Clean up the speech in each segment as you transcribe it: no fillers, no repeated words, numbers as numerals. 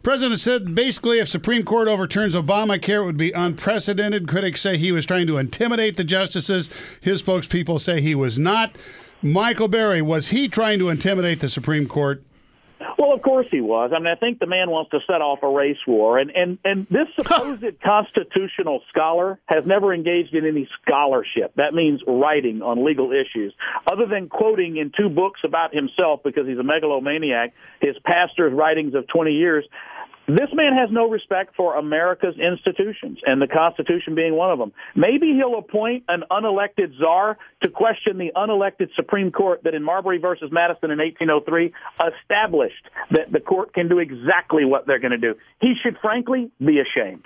President said basically if Supreme Court overturns Obamacare, it would be unprecedented. Critics say he was trying to intimidate the justices. His spokespeople say he was not. Michael Berry, was he trying to intimidate the Supreme Court? Well, of course he was. I mean, I think the man wants to set off a race war. And this supposed constitutional scholar has never engaged in any scholarship. That means writing on legal issues. Other than quoting in 2 books about himself, because he's a megalomaniac, his pastor's writings of 20 years, this man has no respect for America's institutions, and the Constitution being one of them. Maybe he'll appoint an unelected czar to question the unelected Supreme Court that in Marbury versus Madison in 1803 established that the court can do exactly what they're going to do. He should, frankly, be ashamed.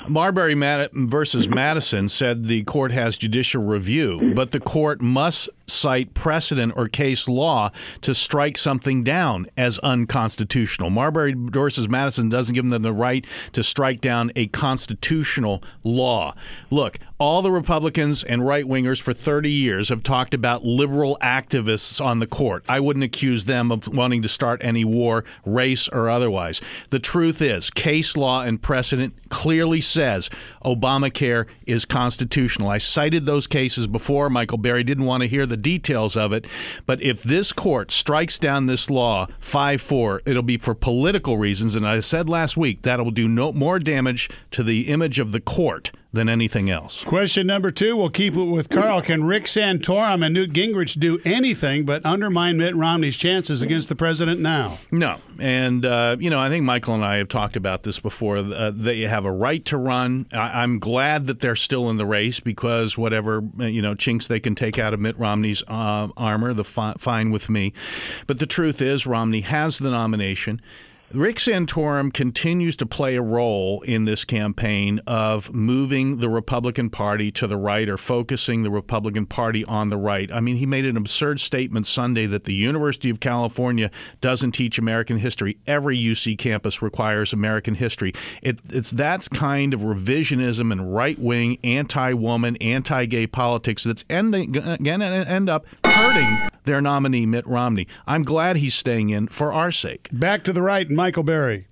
Marbury versus Madison said the court has judicial review, but the court must cite precedent or case law to strike something down as unconstitutional. Marbury versus Madison doesn't give them the right to strike down a constitutional law. Look, all the Republicans and right-wingers for 30 years have talked about liberal activists on the court. I wouldn't accuse them of wanting to start any war, race or otherwise. The truth is, case law and precedent clearly says Obamacare is constitutional. I cited those cases before. Michael Berry didn't want to hear the details of it. But if this court strikes down this law 5-4, it'll be for political reasons. And I said last week that will do no more damage to the image of the court than anything else. Question number 2, we'll keep it with Carl. Can Rick Santorum and Newt Gingrich do anything but undermine Mitt Romney's chances against the president now? No. And, I think Michael and I have talked about this before. They have a right to run. I'm glad that they're still in the race because whatever, chinks they can take out of Mitt Romney's armor, fine with me. But the truth is Romney has the nomination. Rick Santorum continues to play a role in this campaign of moving the Republican Party to the right or focusing the Republican Party on the right. I mean, he made an absurd statement Sunday that the University of California doesn't teach American history. Every UC campus requires American history. It's that kind of revisionism and right-wing, anti-woman, anti-gay politics that's end up hurting their nominee, Mitt Romney. I'm glad he's staying in for our sake. Back to the right, Michael Berry.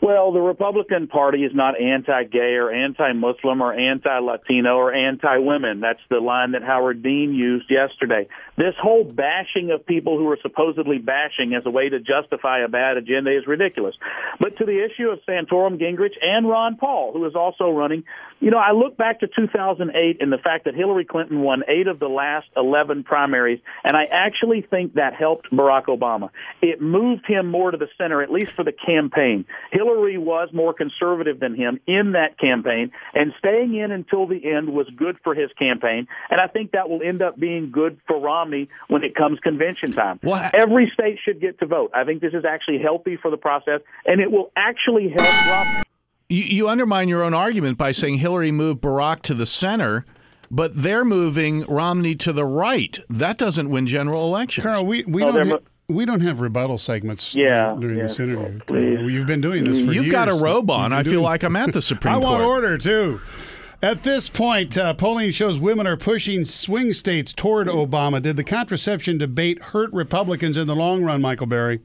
Well, the Republican Party is not anti-gay or anti-Muslim or anti-Latino or anti-women. That's the line that Howard Dean used yesterday. This whole bashing of people who are supposedly bashing as a way to justify a bad agenda is ridiculous. But to the issue of Santorum, Gingrich, and Ron Paul, who is also running, I look back to 2008 and the fact that Hillary Clinton won 8 of the last 11 primaries, and I actually think that helped Barack Obama. It moved him more to the center, at least for the campaign. Hillary was more conservative than him in that campaign, and staying in until the end was good for his campaign, and I think that will end up being good for Romney when it comes convention time. Every state should get to vote. I think this is actually healthy for the process, and it will actually help Romney. You undermine your own argument by saying Hillary moved Barack to the center, but they're moving Romney to the right. That doesn't win general elections. Carl, we don't have rebuttal segments during this interview. You've been doing this for years. You've got a robe on. I feel like I'm at the Supreme Court. I want order, too. At this point, polling shows women are pushing swing states toward Obama. Did the contraception debate hurt Republicans in the long run, Michael Berry?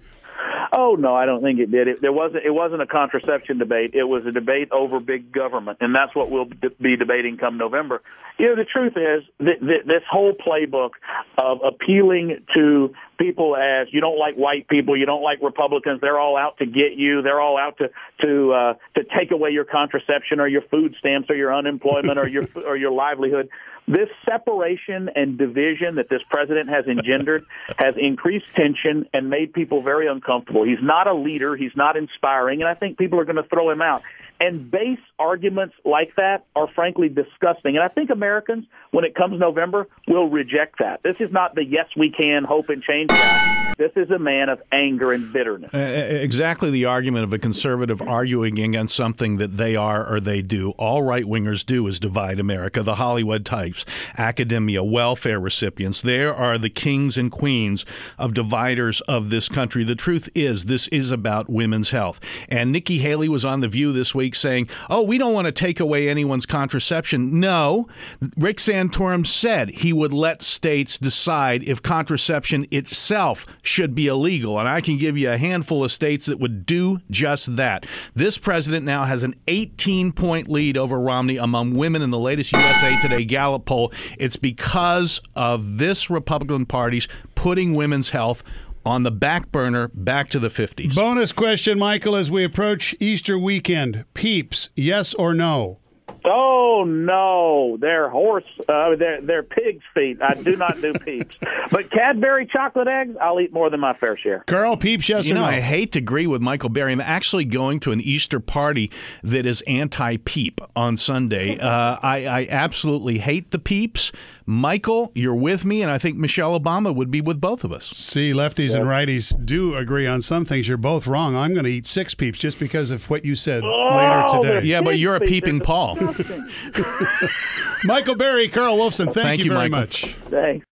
Oh, no, I don't think it did. It wasn't a contraception debate. It was a debate over big government, and that's what we'll be debating come November. The truth is that this whole playbook of appealing to people as you don't like white people, you don't like Republicans, they're all out to get you, they're all out to take away your contraception or your food stamps or your unemployment or your livelihood. This separation and division that this president has engendered has increased tension and made people very uncomfortable. He's not a leader. He's not inspiring, and I think people are going to throw him out. And base arguments like that are frankly disgusting. And I think Americans, when it comes November, will reject that. This is not the yes, we can, hope and change guy. This is a man of anger and bitterness. Exactly the argument of a conservative arguing against something that they are or they do. All right-wingers do is divide America. The Hollywood types, academia, welfare recipients, they are the kings and queens of dividers of this country. The truth is, this is about women's health. And Nikki Haley was on The View this week saying, we don't want to take away anyone's contraception. No, Rick Santorum said he would let states decide if contraception itself should be illegal, and I can give you a handful of states that would do just that. This president now has an 18-point lead over Romney among women in the latest USA Today Gallup poll. It's because of this Republican Party's putting women's health on the back burner back to the 50s. Bonus question, Michael, as we approach Easter weekend. Peeps, yes or no? Oh no, they're they're pig's feet. I do not do Peeps, but Cadbury chocolate eggs, I'll eat more than my fair share. Carl, Peeps, yes or no? I hate to agree with Michael Berry. I'm actually going to an Easter party that is anti-Peep on Sunday. I absolutely hate the Peeps. Michael, you're with me, and I think Michelle Obama would be with both of us. See, lefties and righties do agree on some things. You're both wrong. I'm going to eat 6 Peeps just because of what you said later today. Yeah, but you're a peeping Paul. Michael Berry, Carl Wolfson, thank you very Michael. much. Thanks.